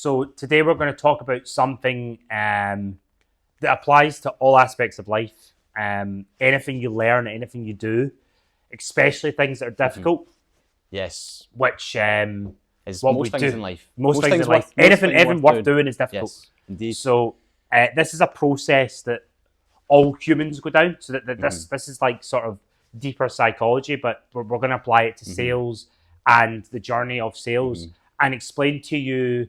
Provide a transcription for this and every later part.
So today we're going to talk about something that applies to all aspects of life. Anything you learn, anything you do, especially things that are difficult. Yes. Which Is what most we things do. in life. Most things in life. Anything worth doing is difficult. Yes, indeed. So this is a process that all humans go down. So that this is like sort of deeper psychology, but we're going to apply it to sales and the journey of sales and explain to you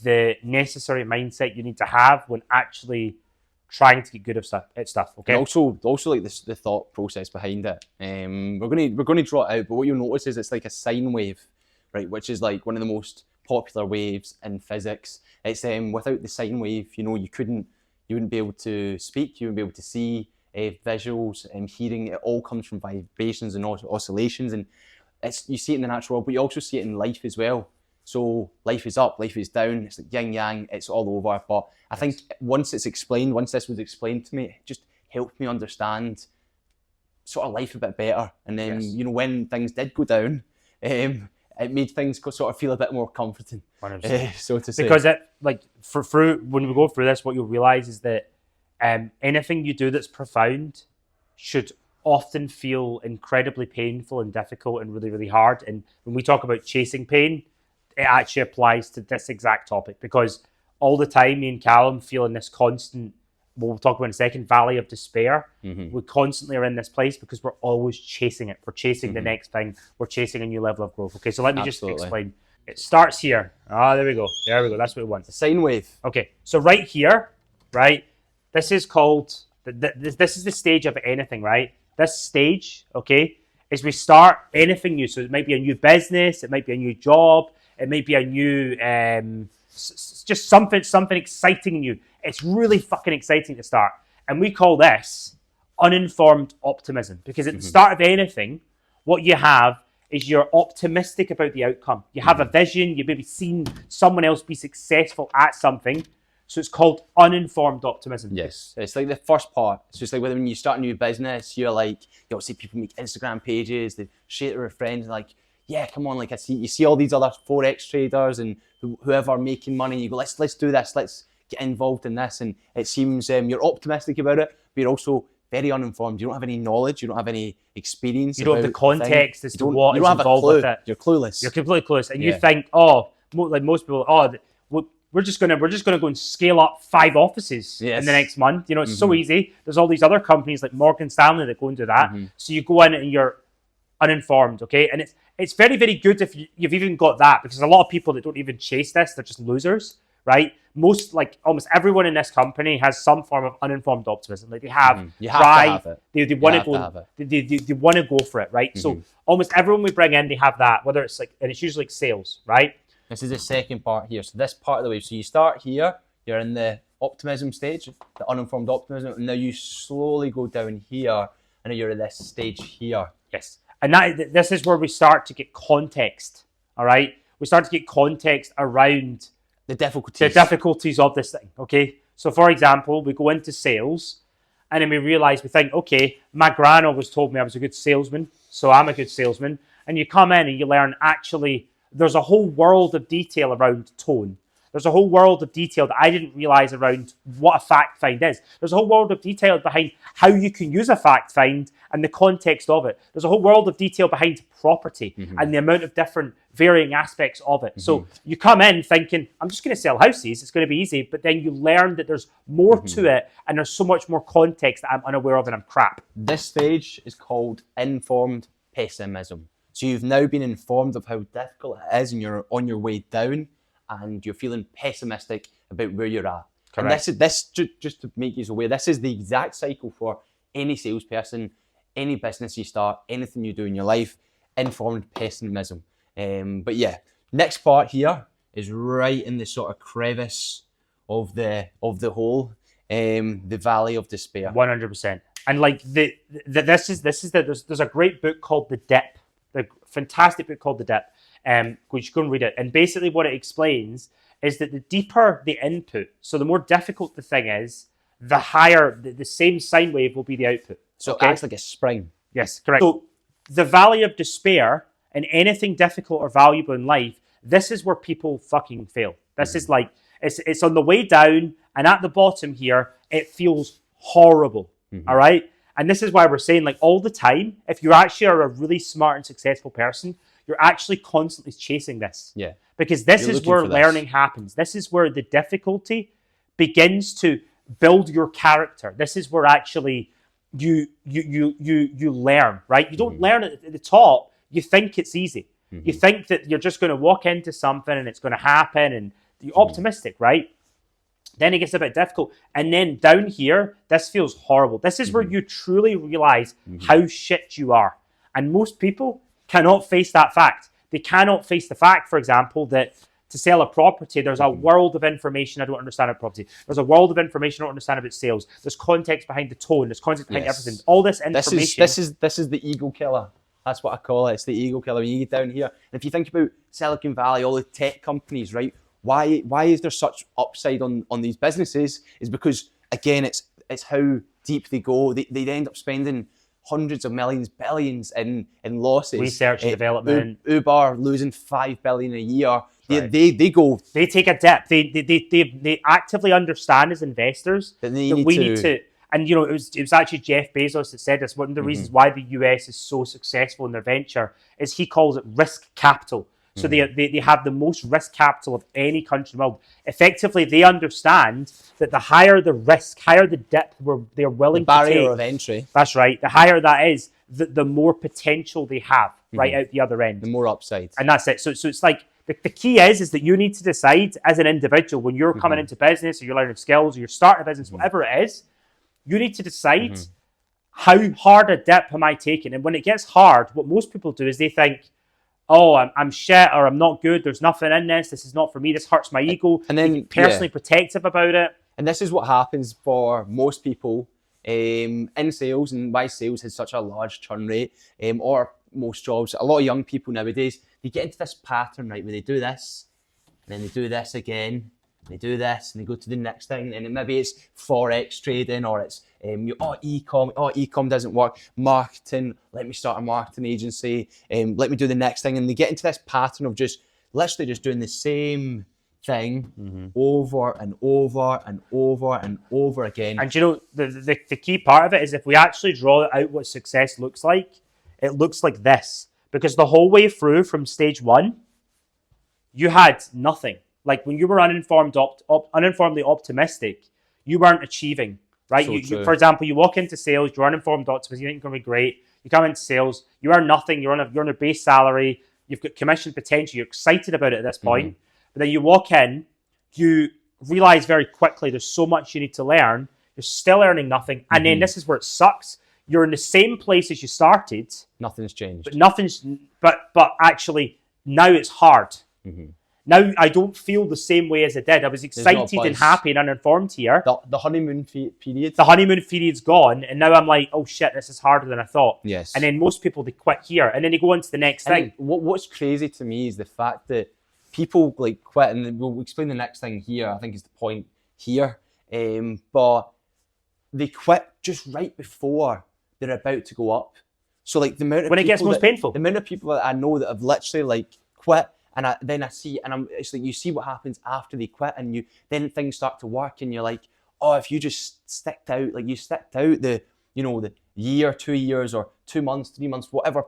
the necessary mindset you need to have when actually trying to get good at stuff. Okay. And also like the thought process behind it. We're gonna draw it out, but what you'll notice is it's like a sine wave, right? Which is like one of the most popular waves in physics. It's without the sine wave, you wouldn't be able to speak, you wouldn't be able to see visuals and hearing. It all comes from vibrations and oscillations, and you see it in the natural world, but you also see it in life as well. So life is up, life is down. It's like yin yang. It's all over. But I think once this was explained to me, it just helped me understand sort of life a bit better. And then when things did go down, it made things sort of feel a bit more comforting, so to say. Because when we go through this, what you'll realize is that anything you do that's profound should often feel incredibly painful and difficult and really, really hard. And when we talk about chasing pain, it actually applies to this exact topic, because all the time me and Callum feel in this constant, we'll talk about in a second, valley of despair. We constantly are in this place because we're always chasing it. We're chasing the next thing. We're chasing a new level of growth. Okay, so let me just explain. It starts here. There we go. That's what we want. The sine wave. Okay, so right here, right, this is called, this is the stage of anything, right? This stage, okay, is we start anything new. So it might be a new business, it might be a new job, it might be a new, just something exciting new. It's really fucking exciting to start. And we call this uninformed optimism, because at the start of anything, what you have is you're optimistic about the outcome. You have a vision, you've maybe seen someone else be successful at something. So it's called uninformed optimism. Yes, it's like the first part. It's just like when you start a new business, you'll see people make Instagram pages, they share it with friends, and like, yeah, come on, like you see all these other Forex traders and whoever are making money. You go, let's do this, let's get involved in this. And it seems you're optimistic about it, but you're also very uninformed. You don't have any knowledge, you don't have any experience. You don't have the context as to what is involved with it. You're clueless. You're completely clueless, and you think, like most people, we're just gonna go and scale up 5 offices in the next month. It's so easy. There's all these other companies like Morgan Stanley that go and do that. So you go in and you're uninformed, okay? And it's very, very good if you've even got that, because a lot of people that don't even chase this, they're just losers, right? Almost everyone in this company has some form of uninformed optimism. Like they have drive, they want to go, they want to go for it, right? So almost everyone we bring in, they have that. Whether it's and it's usually like sales, right? This is the second part here. So this part of the wave. So you start here, you're in the optimism stage, the uninformed optimism, and now you slowly go down here, and now you're at this stage here. Yes. And this is where we start to get context, all right? We start to get context around the difficulties of this thing, okay? So for example, we go into sales, and then we think, okay, my gran always told me I was a good salesman, so I'm a good salesman. And you come in and you learn, actually, there's a whole world of detail around tone. There's a whole world of detail that I didn't realize around what a fact find is. There's a whole world of detail behind how you can use a fact find and the context of it. There's a whole world of detail behind property and the amount of different varying aspects of it. So you come in thinking, I'm just going to sell houses, it's going to be easy, but then you learn that there's more to it, and there's so much more context that I'm unaware of, and I'm crap. This stage is called informed pessimism. So you've now been informed of how difficult it is, and you're on your way down, and you're feeling pessimistic about where you're at. Correct. And this just to make you aware, this is the exact cycle for any salesperson, any business you start, anything you do in your life, informed pessimism. But yeah, next part here is right in the sort of crevice of the hole, the valley of despair. 100%. And like there's a great book called The Dip, the fantastic book called The Dip. You should go and read it. And basically what it explains is that the deeper the input, so the more difficult the thing is, the higher, the same sine wave will be the output. So it acts like a spring. Yes, correct. So the valley of despair and anything difficult or valuable in life, this is where people fucking fail. This is like, it's on the way down, and at the bottom here, it feels horrible. All right. And this is why we're saying, like, all the time, if you actually are a really smart and successful person, you're actually constantly chasing this. Yeah. Because this You're is looking where for this. learning happens. This is where the difficulty begins to build your character. This is where actually you learn, right? You don't learn it at the top. You think it's easy. You think that you're just going to walk into something and it's going to happen, and you're optimistic, right? Then it gets a bit difficult. And then down here, this feels horrible. This is where you truly realize how shit you are. And most people cannot face that fact. They cannot face the fact, for example, that to sell a property, there's a world of information I don't understand about property. There's a world of information I don't understand about sales. There's context behind the tone. There's context behind everything. All this information. This is the ego killer. That's what I call it. It's the ego killer. When you get down here, and if you think about Silicon Valley, all the tech companies, right? Why is there such upside on these businesses? Is because, again, it's how deep they go. They end up spending hundreds of millions, billions in losses. Research and development. Uber losing $5 billion a year. Right. They go. They take a dip. They actively understand as investors that we need to. And you know, it was actually Jeff Bezos that said this. One of the reasons why the US is so successful in their venture is he calls it risk capital. So they have the most risk capital of any country in the world. Effectively, they understand that the higher the risk, higher the depth where they're willing to take. Barrier of entry. That's right. The higher that is, the more potential they have right out the other end. The more upside. And that's it. So it's like the key is that you need to decide as an individual when you're coming into business or you're learning skills or you're starting a business, whatever it is, you need to decide how hard a dip am I taking. And when it gets hard, what most people do is they think, oh, I'm shit, or I'm not good, there's nothing in this, this is not for me, this hurts my ego. And then they get personally protective about it. And this is what happens for most people in sales, and why sales has such a large churn rate, or most jobs. A lot of young people nowadays, they get into this pattern, right, where they do this, and then they do this again, they do this, and they go to the next thing, and maybe it's Forex trading, or it's e-com doesn't work, marketing, let me start a marketing agency, let me do the next thing, and they get into this pattern of just literally just doing the same thing over and over and over and over again. And you know, the key part of it is if we actually draw out what success looks like, it looks like this. Because the whole way through from stage one, you had nothing. Like when you were uninformedly optimistic, you weren't achieving, right? So for example, you walk into sales, you're uninformed optimistic, you think you're going to be great. You come into sales, you earn nothing, you're on a base salary, you've got commission potential, you're excited about it at this point. But then you walk in, you realize very quickly there's so much you need to learn, you're still earning nothing. And then this is where it sucks. You're in the same place as you started. Nothing's changed. But actually now it's hard. Now I don't feel the same way as I did. I was excited and happy and uninformed here. The honeymoon period. The honeymoon period's gone, and now I'm like, oh shit, this is harder than I thought. Yes. And then most people, they quit here, and then they go on to the next thing. What's crazy to me is the fact that people like quit, and we'll explain the next thing here, I think is the point here. But they quit just right before they're about to go up. So like the amount of when it gets most painful. The amount of people that I know that have literally like quit, and then I see, and it's like you see what happens after they quit, and then things start to work, and you're like, oh, if you just sticked out, like you sticked out the year, 2 years, or 2 months, 3 months, whatever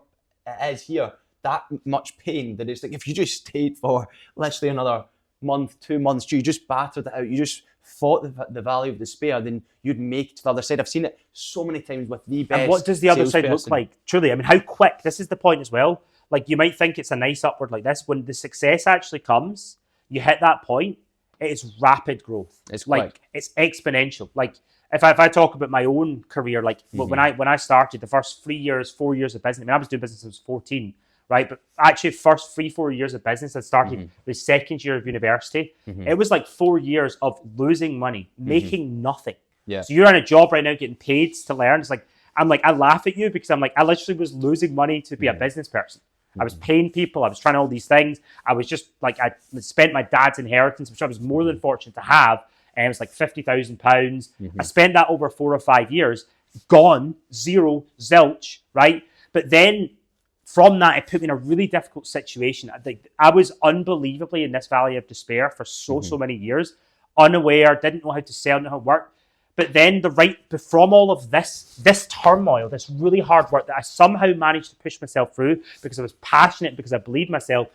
it is here, that much pain that it's like if you just stayed for literally another month, 2 months, you just battered it out, you just fought the valley of despair, then you'd make it to the other side. I've seen it so many times with the best. And what does the other side look like? Truly, I mean, how quick? This is the point as well. Like you might think it's a nice upward like this. When the success actually comes, you hit that point, it is rapid growth. It's like quick. It's exponential. Like if I talk about my own career, like when I started the first 3 years, 4 years of business, I mean, I was doing business when I was 14. Right, but actually, first 3-4 years of business, I started the second year of university. It was like 4 years of losing money, making nothing. Yeah. So you're on a job right now, getting paid to learn. It's like I laugh at you because I literally was losing money to be a business person. I was paying people. I was trying all these things. I was just like I spent my dad's inheritance, which I was more than fortunate to have, and it was like £50,000. I spent that over 4 or 5 years, gone, zero, zilch. Right, but then from that, it put me in a really difficult situation. I was unbelievably in this valley of despair for so many years, unaware, didn't know how to sell, didn't know how to work. But then from all of this turmoil, this really hard work that I somehow managed to push myself through because I was passionate, because I believed myself,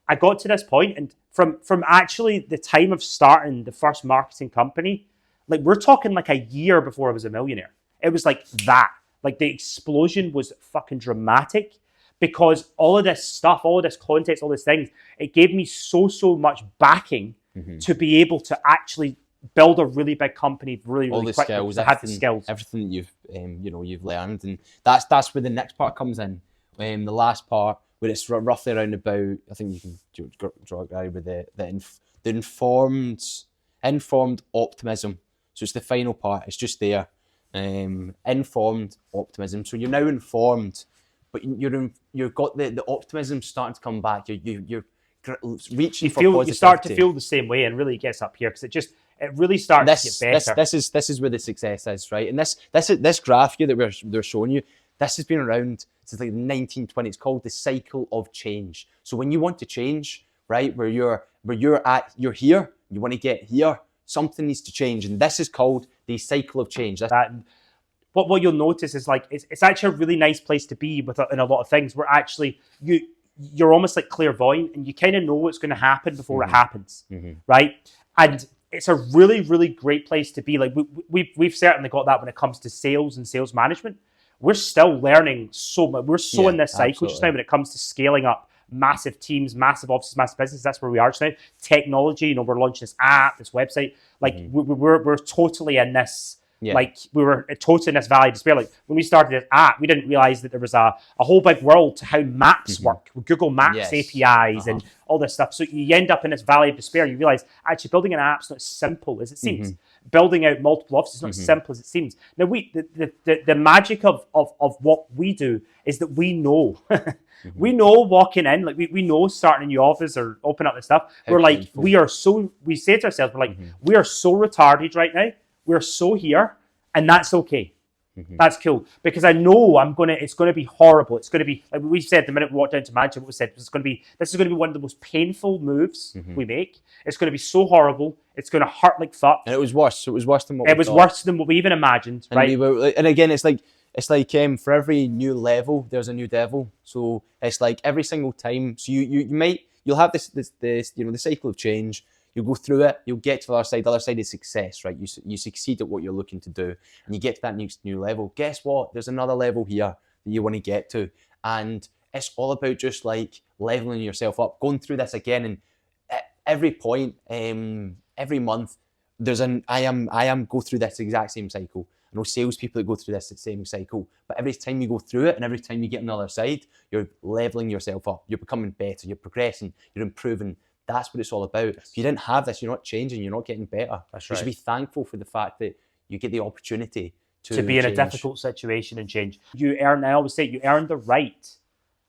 I got to this point, and from actually the time of starting the first marketing company, like we're talking like a year before I was a millionaire. It was like that. Like the explosion was fucking dramatic because all of this stuff, all of this context, all these things, it gave me so much backing to be able to actually build a really big company really all the quickly. skills, I had the skills. everything that you've learned, and that's where the next part comes in. The last part, where it's roughly around about, I think you can draw it out with the informed optimism. So it's the final part. It's just there. Informed optimism. So you're now informed, but you've got the optimism starting to come back. You're reaching for positivity. You start to feel the same way, and really it gets up here because it really starts to get better. This is where the success is, right? And this graph here that we're showing you, this has been around since like the 1920s. It's called the cycle of change. So when you want to change, right, where you're here, you want to get here, something needs to change, and this is called the cycle of change. What you'll notice is like it's actually a really nice place to be in a lot of things. Where actually you're almost like clairvoyant, and you kind of know what's going to happen before it happens, right? And it's a really, really great place to be. Like we've certainly got that when it comes to sales and sales management. We're still learning so much. We're in this cycle just now when it comes to scaling up massive teams, massive offices, massive businesses. That's where we are just now. Technology, we're launching this app, this website. Like we're totally in this. Yeah. Like we were totally in this valley of despair. Like when we started this app, we didn't realize that there was a whole big world to how maps work, with Google Maps APIs and all this stuff. So you end up in this valley of despair. You realize actually building an app's not as simple as it seems. Building out multiple offices is not as simple as it seems. Now the magic of what we do is that we know. We know walking in, like we know starting a new office or open up this stuff. We're like, we say to ourselves, we're like, we are so retarded right now. We're so here, and that's okay. That's cool because I know it's going to be horrible. It's going to be, like we said the minute we walked down to Manchester, what we said was this is going to be one of the most painful moves we make. It's going to be so horrible. It's going to hurt like fuck. And it was worse. It was worse than what we even imagined. Right? And again, it's like for every new level, there's a new devil. So it's like every single time. So you'll have this the cycle of change. You'll go through it. You'll get to the other side. The other side is success, right? You succeed at what you're looking to do, and you get to that next new level. Guess what? There's another level here that you want to get to, and it's all about just like leveling yourself up, going through this again. And at every point, every month, I am go through this exact same cycle. I know salespeople that go through this same cycle, but every time you go through it, and every time you get on the other side, you're leveling yourself up. You're becoming better. You're progressing. You're improving. That's what it's all about. If you didn't have this, you're not changing, you're not getting better. That's right. You should be thankful for the fact that you get the opportunity to be in a difficult situation and change. I always say, you earn the right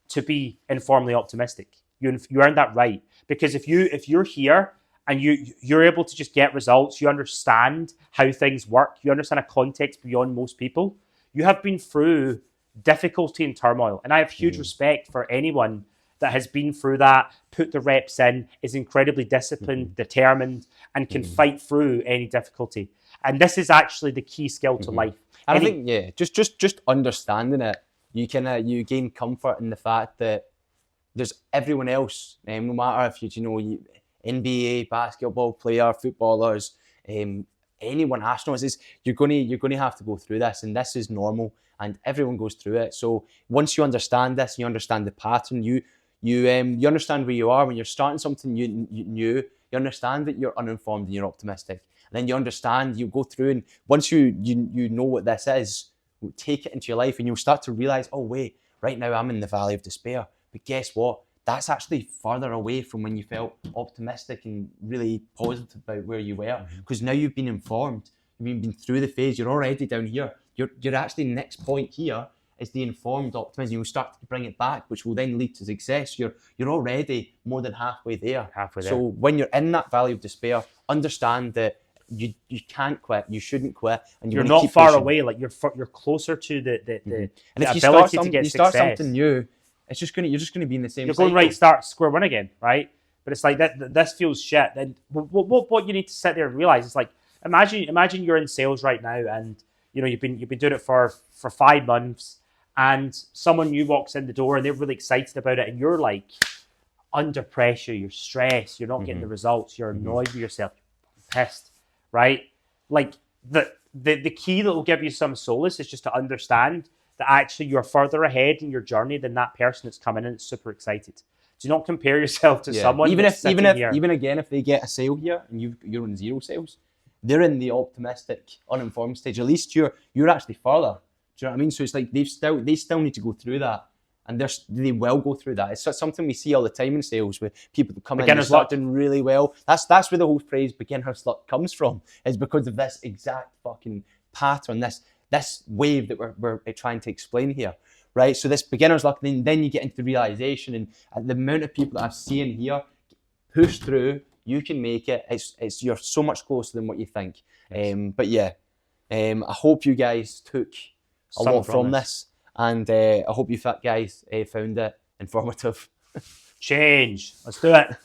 to be informally optimistic. You earn that right. Because if you're here and you're able to just get results, you understand how things work, you understand a context beyond most people, you have been through difficulty and turmoil. And I have huge respect for anyone that has been through that, put the reps in, is incredibly disciplined, determined, and can fight through any difficulty. And this is actually the key skill to life. And I think, just understanding it, you gain comfort in the fact that there's everyone else, no matter if you NBA, basketball player, footballers, anyone, astronauts, you're going to have to go through this, and this is normal, and everyone goes through it. So once you understand this, you understand the pattern, you understand where you are when you're starting something new. You understand that you're uninformed and you're optimistic, and then you understand. You go through, and once you know what this is, take it into your life, and you'll start to realize, oh wait, right now I'm in the valley of despair. But guess what? That's actually further away from when you felt optimistic and really positive about where you were, because now you've been informed. You've been through the phase. You're already down here. You're actually next point here is the informed optimism. You'll start to bring it back, which will then lead to success. You're already more than halfway there. So when you're in that valley of despair, understand that you can't quit. You shouldn't quit, and you're not far away. Like you're closer to the and if ability to get you start success. something new, it's just you're just gonna be in the same. You're going cycle. right, start square one again, right? But it's like that. This feels shit. And what you need to sit there and realize is like, imagine you're in sales right now, and you know you've been doing it for 5 months, and someone new walks in the door and they're really excited about it, and you're like under pressure, you're stressed, you're not getting the results, you're annoyed with yourself, you're pissed, right? Like the key that will give you some solace is just to understand that actually you're further ahead in your journey than that person that's coming in that's super excited. Do not compare yourself to someone even that's if here. even again if they get a sale here and you're on 0 sales, they're in the optimistic, uninformed stage. At least you're actually further. Do you know what I mean? So it's like they still need to go through that, and they will go through that. It's something we see all the time in sales with people that come in and start doing really well. That's where the whole phrase "beginner's luck" comes from. Is because of this exact fucking pattern, this wave that we're trying to explain here. Right, so this beginner's luck, then you get into the realization, and the amount of people that I've seen here push through, you can make it. It's you're so much closer than what you think. Yes. But yeah, I hope you guys took a lot from this, and I hope you guys found it informative. Change. Let's do it.